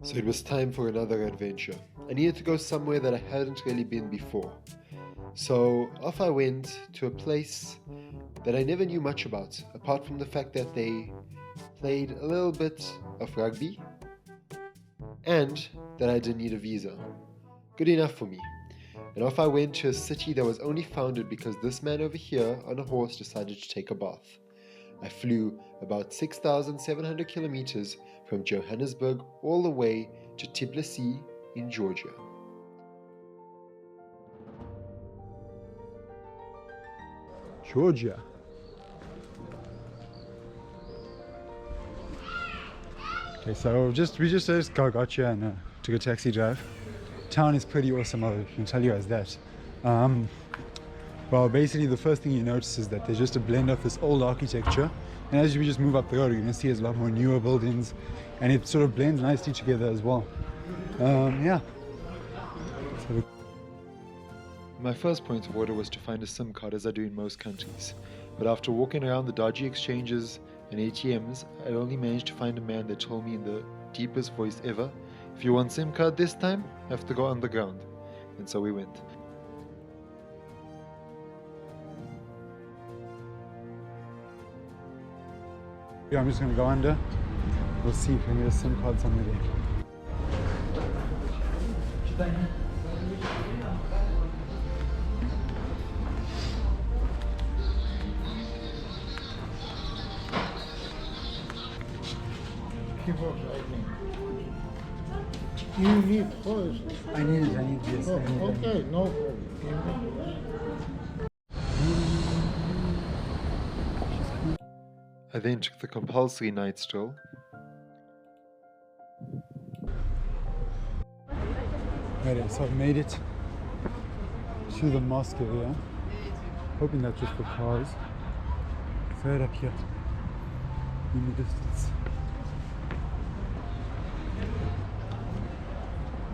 So it was time for another adventure. I needed to go somewhere that I hadn't really been before. So off I went to a place that I never knew much about, apart from the fact that they played a little bit of rugby and that I didn't need a visa. Good enough for me. And off I went to a city that was only founded because this man over here on a horse decided to take a bath. I flew about 6,700 kilometers from Johannesburg all the way to Tbilisi in Georgia. Georgia. Okay, so we just got here and took a taxi drive. Town is pretty awesome, I can tell you guys that. Well, basically the first thing you notice is that there's just a blend of this old architecture, and as we just move up the road, you're going to see there's a lot more newer buildings, and it sort of blends nicely together as well. Yeah. So my first point of order was to find a SIM card, as I do in most countries. But after walking around the dodgy exchanges and ATMs, I only managed to find a man that told me in the deepest voice ever, "If you want SIM card this time, you have to go underground." And so we went. yeah, I'm just going to go under. We'll see if we can get a SIM card somewhere there. You need first. I need this. Oh, okay, no problem. I then took the compulsory night stroll. Right, so I've made it to the mosque area. Hoping that's just for cars. It's right up here in the distance.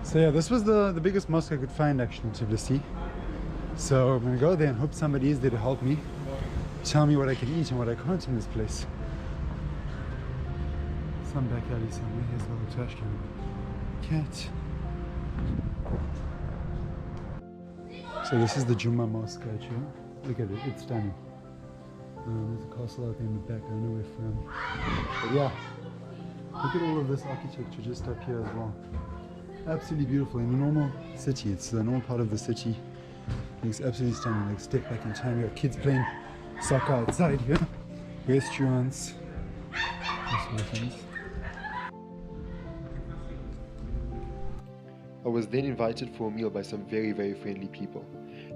So yeah, this was the biggest mosque I could find actually in Tbilisi. So I'm gonna go there and hope somebody is there to help me, tell me what I can eat and what I can't in this place. Some back alley somewhere. Here's a little trash can. Cat. So this is the Juma mosque actually. Look at it, it's stunning. There's a castle out there in the back, I don't know where from. But yeah, look at all of this architecture just up here as well. Absolutely beautiful. In a normal city, it's the normal part of the city. Looks absolutely stunning. Like step back in time, you have kids playing soccer outside here. Restaurants, those sort of things. I was then invited for a meal by some very, very friendly people.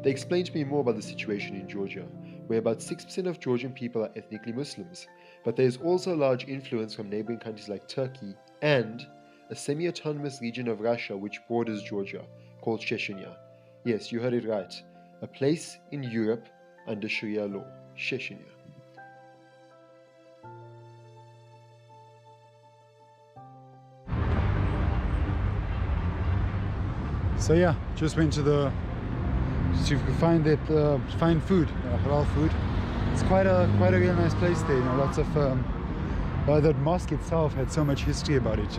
They explained to me more about the situation in Georgia, where about 6% of Georgian people are ethnically Muslims, but there is also a large influence from neighboring countries like Turkey and a semi-autonomous region of Russia which borders Georgia, called Chechnya. Yes, you heard it right. A place in Europe under Sharia law, Chechnya. So yeah, just went to see if we could find find food, halal food. It's quite a real nice place there. You know, lots of the mosque itself had so much history about it.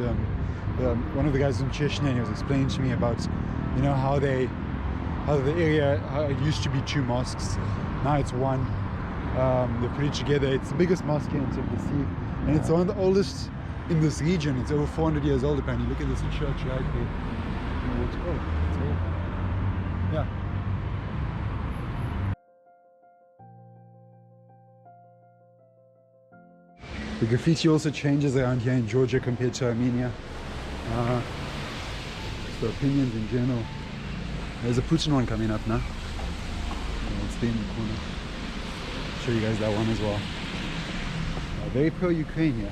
One of the guys from Chechnya, he was explaining to me about, you know, how the area, how it used to be two mosques, now it's one. They put it together. It's the biggest mosque in Tbilisi, and it's one of the oldest in this region. It's over 400 years old apparently. Look at this church right there. Oh, it's old. Yeah. The graffiti also changes around here in Georgia compared to Armenia. So opinions in general. There's a Putin one coming up now. It's there in the corner. I'll show you guys that one as well. Very pro-Ukraine here.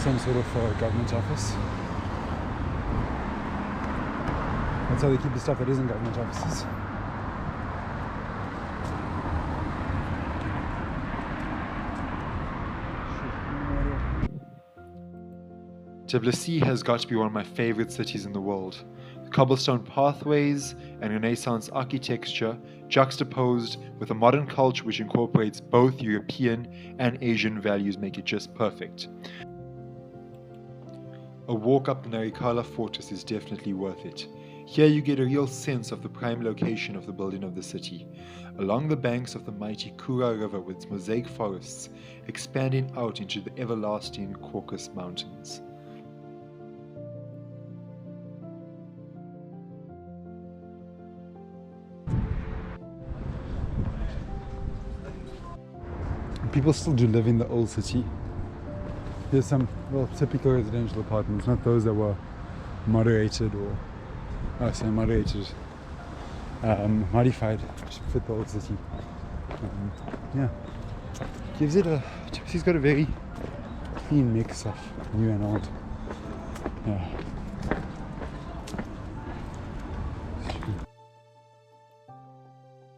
Some sort of government office. That's how they keep the stuff that isn't government offices. Tbilisi has got to be one of my favorite cities in the world. The cobblestone pathways and Renaissance architecture juxtaposed with a modern culture which incorporates both European and Asian values make it just perfect. A walk up the Narikala fortress is definitely worth it. Here you get a real sense of the prime location of the building of the city, along the banks of the mighty Kura River with its mosaic forests expanding out into the everlasting Caucasus Mountains. People still do live in the old city. There's some, well, typical residential apartments, not those that were moderated or, modified to fit the old city. Yeah, gives it a, Tbilisi's got a very clean mix of new and old. Yeah.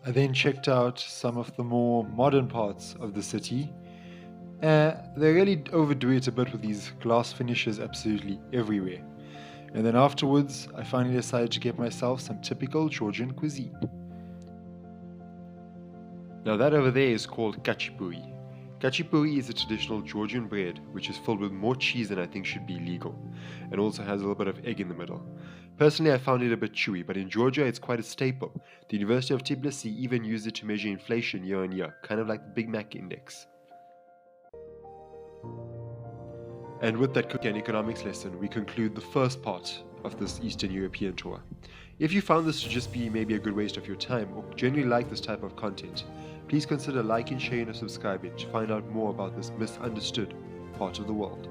I then checked out some of the more modern parts of the city. They really overdo it a bit with these glass finishes absolutely everywhere. And then afterwards, I finally decided to get myself some typical Georgian cuisine. Now that over there is called kachipuri. Kachipuri is a traditional Georgian bread which is filled with more cheese than I think should be legal, and also has a little bit of egg in the middle. Personally, I found it a bit chewy, but in Georgia it's quite a staple. The University of Tbilisi even used it to measure inflation year on year, kind of like the Big Mac index. And with that cooking and economics lesson, we conclude the first part of this Eastern European tour. If you found this to just be maybe a good waste of your time, or generally like this type of content, please consider liking, sharing, or subscribing to find out more about this misunderstood part of the world.